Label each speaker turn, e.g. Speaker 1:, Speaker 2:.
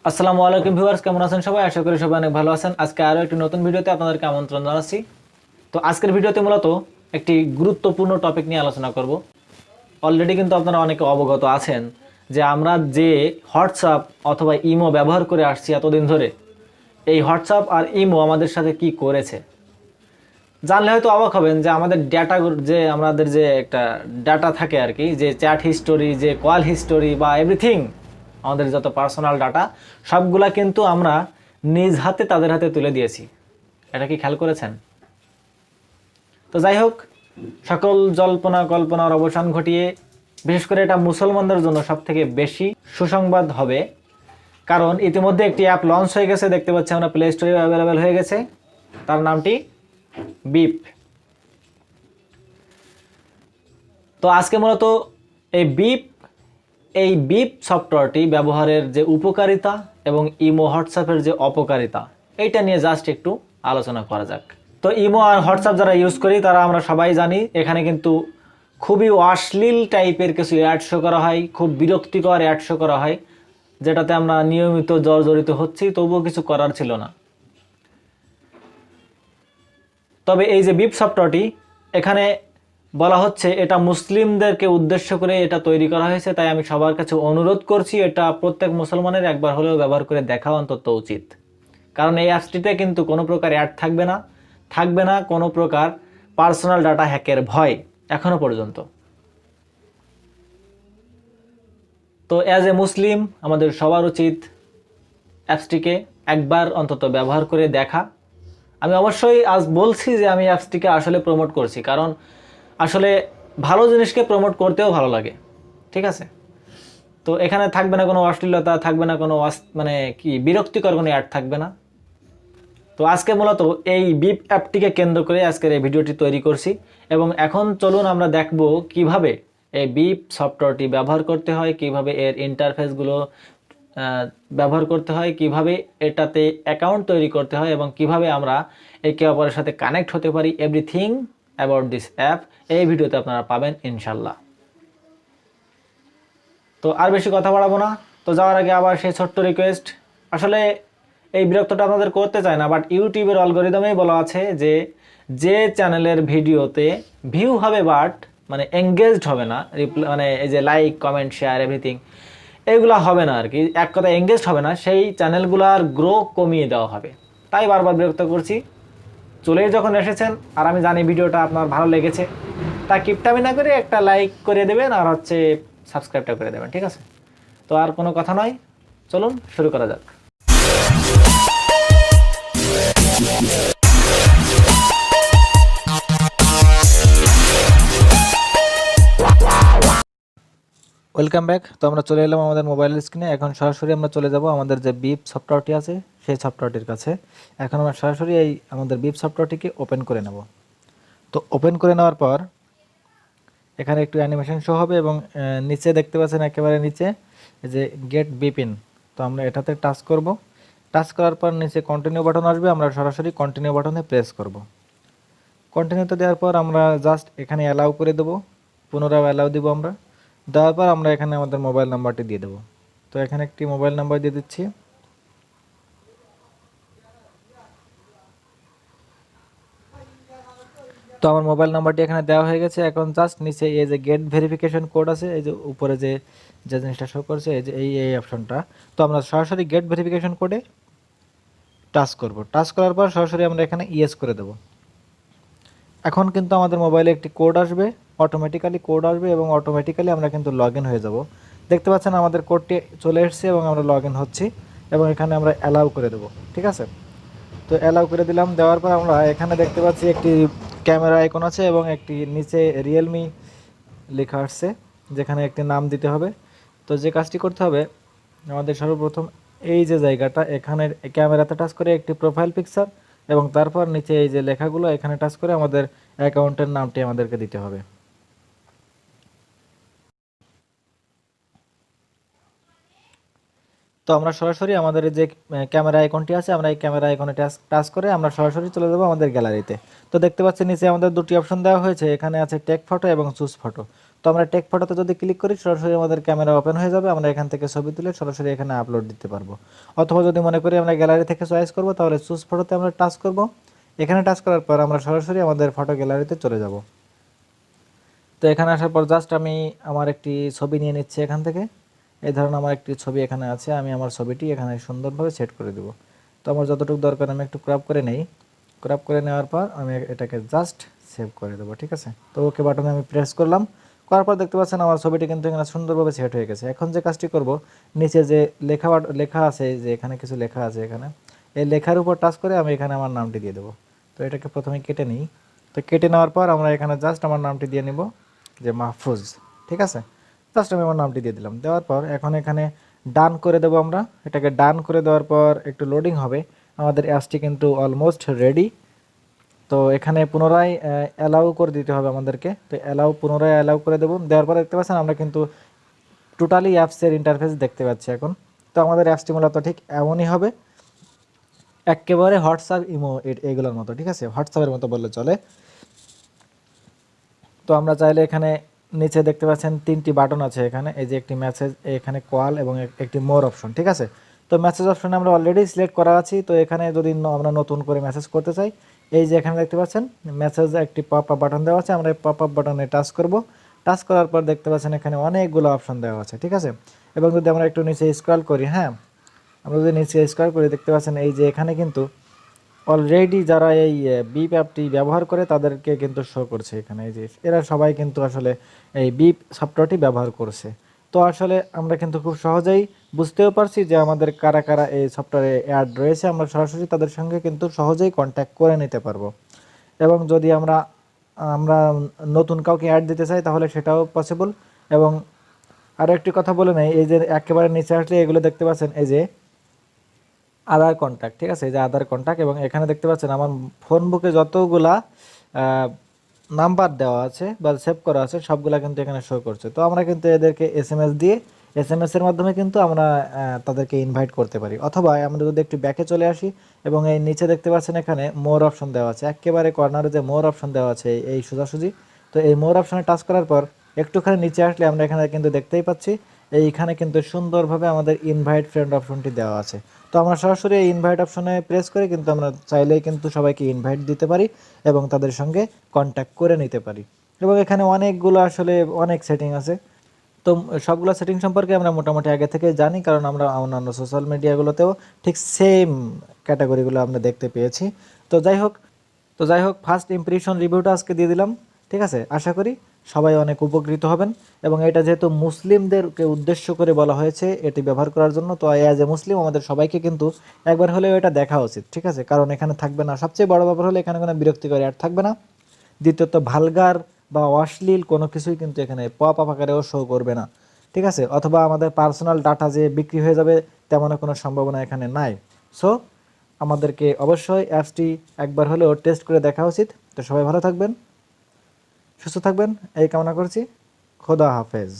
Speaker 1: আসসালামু আলাইকুম ভিউয়ার্স, কেমন আছেন সবাই? আশা করি সবাই অনেক ভালো আছেন। আজকে আরও একটি নতুন ভিডিওতে আপনাদেরকে আমন্ত্রণ জানাচ্ছি। তো আজকের ভিডিওতে মূলত একটি গুরুত্বপূর্ণ টপিক নিয়ে আলোচনা করব। অলরেডি কিন্তু আপনারা অনেকে অবগত আছেন যে আমরা যে হোয়াটসঅ্যাপ অথবা ইমো ব্যবহার করে আসছি এতদিন ধরে, এই হোয়াটসঅ্যাপ আর ইমো আমাদের সাথে কি করেছে জানলে হয়তো অবাক হবেন যে আমাদের আমাদের যে একটা ডাটা থাকে আর কি, যে চ্যাট হিস্টোরি, যে কল হিস্টোরি বা এভরিথিং, আমাদের যত পার্সোনাল ডাটা সবগুলা কিন্তু আমরা নিজ হাতে তাদের হাতে তুলে দিয়েছি। এটা কি খেয়াল করেছেন? তো যাই হোক, সকল জল্পনা কল্পনার অবসান ঘটিয়ে বিশেষ করে এটা মুসলমানদের জন্য সবথেকে বেশি সুসংবাদ হবে, কারণ ইতিমধ্যে একটি অ্যাপ লঞ্চ হয়ে গেছে, দেখতে পাচ্ছি আমরা প্লে স্টোরে অ্যাভেলেবেল হয়ে গেছে। তার নামটি বিপ। তো আজকে মূলত এই বিপ সফটওয়্যারটি ব্যবহারের যে উপকারিতা এবং ইমো হোয়াটসঅ্যাপের যে অপকারিতা, এইটা নিয়ে জাস্ট একটু আলোচনা করা যাক। তো ইমো আর হোয়াটসঅ্যাপ যারা ইউজ করি তারা আমরা সবাই জানি এখানে কিন্তু খুবই অশ্লীল টাইপের কিছু অ্যাড শো করা হয়, খুব বিরক্তিকর অ্যাড শো করা হয়, যেটাতে আমরা নিয়মিত জর্জরিত হচ্ছি, তবুও কিছু করার ছিল না। তবে এই যে বিপ সফটওয়্যারটি, এখানে বলা হচ্ছে এটা মুসলিমদেরকে উদ্দেশ্য করে এটা তৈরি করা হয়েছে, তাই আমি সবার কাছে অনুরোধ করছি এটা প্রত্যেক মুসলমানের একবার হলেও ব্যবহার করে দেখা অন্তত উচিত। কারণ এই অ্যাপসটিতে কিন্তু কোনো প্রকার অ্যাড থাকবে না কোনো প্রকার পার্সোনাল ডাটা হ্যাকের ভয় এখনো পর্যন্ত। তো অ্যাজ এ মুসলিম আমাদের সবার উচিত অ্যাপসটিকে একবার অন্তত ব্যবহার করে দেখা। আমি অবশ্যই আজ বলছি যে আমি অ্যাপসটিকে আসলে প্রমোট করছি, কারণ আসলে ভালো জিনিসকে প্রমোট করতেও ভালো লাগে, ঠিক আছে? তো এখানে থাকবে না কোনো অশ্লীলতা, থাকবে না কোনো মানে কি বিরক্তিকর কোনো অ্যাড থাকবে না। তো আজকে মূলত এই বিপ অ্যাপটিকে কেন্দ্র করে আজকের এই ভিডিওটি তৈরি করছি, এবং এখন চলুন আমরা দেখব কিভাবে এই বিপ সফটওয়্যারটি ব্যবহার করতে হয়, কিভাবে এর ইন্টারফেসগুলো ব্যবহার করতে হয়, কিভাবে এটাতে অ্যাকাউন্ট তৈরি করতে হয়, এবং কিভাবে আমরা একে অপরের সাথে কানেক্ট হতে পারি। এভরিথিং অ্যাবাউট দিস অ্যাপ এই ভিডিওতে আপনারা পাবেন ইনশাল্লাহ। তো আর বেশি কথা বাড়াবো না। তো যাওয়ার আগে আবার সেই ছোট্ট রিকোয়েস্ট, আসলে এই বিরক্তটা আপনাদের করতে চায় না, বাট ইউটিউবের অ্যালগরিদমেই বলা আছে যে চ্যানেলের ভিডিওতে ভিউ হবে বাট মানে এঙ্গেজড হবে না, মানে এই যে লাইক কমেন্ট শেয়ার এভরিথিং এগুলো হবে না আর কি, এক কথা এঙ্গেজড হবে না, সেই চ্যানেলগুলোর গ্রো কমিয়ে দেওয়া হবে। তাই বারবার বিরক্ত করছি। চলেই যখন এসেছেন আর আমি জানি ভিডিওটা আপনার ভালো লেগেছে, তা কিপটামি না করে একটা লাইক করে দেবেন আর সাবস্ক্রাইবটা করে দেবেন, ঠিক আছে? তো আর কোনো কথা নয়, চলুন শুরু করা যাক। Welcome back. তো আমরা চলে এলাম আমাদের মোবাইলের স্ক্রিনে। এখন সরাসরি আমরা চলে যাব আমাদের যে বিপ সফটওয়্যারটি আছে সেই সফটওয়্যারটির কাছে। এখন আমরা সরাসরি এই আমাদের বিপ সফটওয়্যারটিকে ওপেন করে নেব। তো ওপেন করে নেওয়ার পর এখানে একটু অ্যানিমেশন শো হবে, এবং নিচে দেখতে পাচ্ছেন একেবারে নিচে যে গেট বিপ ইন। তো আমরা এটাতে টাচ করব। টাচ করার পর নিচে কন্টিনিউ বাটন আসবে, আমরা সরাসরি কন্টিনিউ বাটনে প্রেস করব। কন্টিনিউতে দেওয়ার পর আমরা জাস্ট এখানে অ্যালাউ করে দেবো, পুনরায় অ্যালাউ দেবো। আমরা দেওয়ার পর আমরা এখানে আমাদের মোবাইল নাম্বারটি দিয়ে দেবো। তো এখানে একটি মোবাইল নাম্বার দিয়ে দিচ্ছি। তো আমার মোবাইল নাম্বারটি এখানে দেওয়া হয়ে গেছে। এখন জাস্ট নিচে এই যে গেট ভেরিফিকেশন কোড আছে, এই যে উপরে যে জিনিসটা শো করছে, এই যে এই অপশনটা। তো আমরা সরাসরি গেট ভেরিফিকেশন কোডে টাচ করব। টাচ করার পর সরাসরি আমরা এখানে ইয়েস করে দেব। এখন কিন্তু আমাদের মোবাইলে একটি কোড আসবে, অটোমেটিক্যালি কোড আসবে, এবং অটোমেটিক্যালি আমরা কিন্তু লগ ইন হয়ে যাব। দেখতে পাচ্ছেন আমাদের কোডটি চলে এসেছে এবং আমরা লগ ইন হচ্ছি, এবং এখানে আমরা অ্যালাউ করে দেব, ঠিক আছে? তো অ্যালাউ করে দিলাম। দেওয়ার পর আমরা এখানে দেখতে পাচ্ছি একটি ক্যামেরা আইকন আছে, এবং একটি নিচে রিয়েলমি লেখা আসছে, যেখানে একটি নাম দিতে হবে। তো যে কাজটি করতে হবে, আমাদের সর্বপ্রথম এই যে জায়গাটা, এখানে ক্যামেরাতে টাচ করে একটি প্রোফাইল পিকচার, এবং তারপর নিচে এই যে লেখাগুলো এখানে টাচ করে আমাদের অ্যাকাউন্টের নামটি আমাদেরকে দিতে হবে। তো আমরা সরাসরি আমাদের যে ক্যামেরা আইকনটি আছে, আমরা এই ক্যামেরা আইকনে টাচ করে আমরা সরাসরি চলে যাব আমাদের গ্যালারিতে। তো দেখতে পাচ্ছেন নিচে আমাদের দুটি অপশন দেওয়া হয়েছে, এখানে আছে টেক ফটো এবং চুজ ফটো। তো আমরা টেক ফটোতে যদি ক্লিক করি সরাসরি আমাদের ক্যামেরা ওপেন হয়ে যাবে, আমরা এখান থেকে ছবি তুলে সরাসরি এখানে আপলোড দিতে পারবো। অথবা যদি মনে করি আমরা গ্যালারি থেকে চয়েস করব, তাহলে চুজ ফটোতে আমরা টাচ করব। এখানে টাচ করার পর আমরা সরাসরি আমাদের ফটো গ্যালারিতে চলে যাব। তো এখানে আসার পর জাস্ট আমি আমার একটি ছবি নিয়ে নিচ্ছি এখান থেকে। এই ধরুন আমার একটি ছবি এখানে আছে, আমি আমার ছবিটি এখানে সুন্দরভাবে সেট করে দেব। তো আমার যতটুকু দরকার আমি একটু ক্রপ করে নেই। ক্রপ করে নেওয়ার পর আমি এটাকে জাস্ট সেভ করে দেবো, ঠিক আছে। তো ওকে বাটনে আমি প্রেস করলাম, করার পর দেখতে পাচ্ছেন আমার ছবিটি কিন্তু এখানে সুন্দরভাবে সেট হয়ে গেছে। এখন যে কাজটি করব, নিচে যে লেখা আছে, যে এখানে কিছু লেখা আছে, এখানে এই লেখার উপর টাচ করে আমি এখানে আমার নামটি দিয়ে দেবো। তো এটাকে প্রথমে কেটে নিই। তো কেটে নেওয়ার পর আমরা এখানে জাস্ট আমার নামটি দিয়ে নিব, যে মাহফুজ, ঠিক আছে। জাস্ট আমি আমার নামটি দিয়ে দিলাম। দেওয়ার পর এখন এখানে ডান করে দেবো আমরা। এটাকে ডান করে দেওয়ার পর একটু লোডিং হবে। আমাদের অ্যাপসটি কিন্তু অলমোস্ট রেডি। তো এখানে পুনরায় অ্যালাউ করে দিতে হবে আমাদেরকে। তো পুনরায় অ্যালাউ করে দেবো। দেওয়ার পর দেখতে পাচ্ছেন আমরা কিন্তু টোটালি অ্যাপসের ইন্টারফেস দেখতে পাচ্ছি এখন। তো আমাদের অ্যাপসটি মূলত ঠিক এমনই হবে, একেবারে হোয়াটসঅ্যাপ, ইমো এগুলোর মতো, ঠিক আছে, হোয়াটসঅ্যাপের মতো বললে চলে। তো আমরা চাইলে এখানে নিচে দেখতে পাচ্ছেন 3টি বাটন আছে এখানে, এই যে একটি মেসেজ, এখানে কল এবং একটি মোর অপশন, ঠিক আছে। তো মেসেজ অপশনে আমরা অলরেডি সিলেক্ট করা আছি। তো এখানে যদি আমরা নতুন করে মেসেজ করতে চাই, এই যে এখানে দেখতে পাচ্ছেন মেসেজ একটি পপ আপ বাটন দেওয়া আছে, আমরা এই পপ আপ বাটনে টাচ করব। টাচ করার পর দেখতে পাচ্ছেন এখানে অনেকগুলো অপশন দেওয়া আছে, ঠিক আছে। এবং যদি আমরা একটু নিচে স্ক্রল করি, হ্যাঁ, আমরা যদি নিচে স্ক্রল করি দেখতে পাচ্ছেন এই যে এখানে কিন্তু অলরেডি যারা এই বিপ অ্যাপটি ব্যবহার করে তাদেরকে কিন্তু শো করছে এখানে, এই যে এরা সবাই কিন্তু আসলে এই বিপ সফটওয়্যারটি ব্যবহার করছে। তো আসলে আমরা কিন্তু খুব সহজেই বুঝতেও পারছি যে আমাদের কারা কারা এই সফটওয়্যারে অ্যাড রয়েছে। আমরা সরাসরি তাদের সঙ্গে কিন্তু সহজেই কন্ট্যাক্ট করে নিতে পারবো। এবং যদি আমরা আমরা নতুন কাউকে অ্যাড দিতে চাই তাহলে সেটাও পসিবল। এবং আরও একটি কথা বলে নেই, এই যে একেবারে নিচে আসলে এগুলো দেখতে পাচ্ছেন, এই যে আধার কন্ট্যাক্ট, ঠিক আছে, এই যে আধার কন্ট্যাক্ট। এবং এখানে দেখতে পাচ্ছেন আমার ফোন বুকে যতগুলা নাম্বার দেওয়া আছে বা সেভ করা আছে সবগুলা কিন্তু এখানে শো করছে। তো আমরা কিন্তু এদেরকে এসএমএস দিয়ে, এসএমএস এর মাধ্যমে কিন্তু আমরা তাদেরকে ইনভাইট করতে পারি। অথবা আমরা যদি একটু ব্যাকে চলে আসি এবং এই নিচে দেখতে পাচ্ছেন এখানে মোর অপশন দেওয়া আছে, একেবারে কর্নারে যে মোর অপশন দেওয়া আছে এই সোজাসুজি। তো এই মোর অপশনে টাচ করার পর একটুখানি নিচে আসলে আমরা এখানে কিন্তু দেখতেই পাচ্ছি এইখানে কিন্তু সুন্দরভাবে আমাদের ইনভাইট ফ্রেন্ড অপশনটি দেওয়া আছে। তো আমরা সরাসরি এই ইনভাইট অপশনে প্রেস করে কিন্তু আমরা চাইলেই কিন্তু সবাইকে ইনভাইট দিতে পারি এবং তাদের সঙ্গে কন্ট্যাক্ট করে নিতে পারি। এবং এখানে অনেকগুলো আসলে অনেক সেটিং আছে। তো সবগুলো সেটিং সম্পর্কে আমরা মোটামুটি আগে থেকে জানি, কারণ আমরা অন্যান্য সোশ্যাল মিডিয়াগুলোতেও ঠিক সেম ক্যাটাগরিগুলো আমরা দেখতে পেয়েছি। তো যাই হোক ফার্স্ট ইমপ্রেশন রিভিউটা আজকে দিয়ে দিলাম, ঠিক আছে। আশা করি সবাই অনেক উপকৃত হবেন। এবং এটা যেহেতু মুসলিমদেরকে উদ্দেশ্য করে বলা হয়েছে এটি ব্যবহার করার জন্য, তো অ্যাজ এ মুসলিম আমাদের সবাইকে কিন্তু একবার হলেও এটা দেখা উচিত, ঠিক আছে। কারণ এখানে থাকবে না, সবচেয়ে বড় ব্যাপার হলো এখানে কোনো বিরক্তিকর অ্যাড থাকবে না। দ্বিতীয়ত ভালগার বা অশ্লীল কোনো কিছুই কিন্তু এখানে পপ আপ আকারেও শো করবে না, ঠিক আছে। অথবা আমাদের পার্সোনাল ডাটা যে বিক্রি হয়ে যাবে তেমন কোনো সম্ভাবনা এখানে নাই। সো আমাদেরকে অবশ্যই অ্যাপসটি একবার হলেও টেস্ট করে দেখা উচিত। তো সবাই ভালো থাকবেন, সুস্থ থাকবেন এই কামনা করছি। খোদা হাফেজ।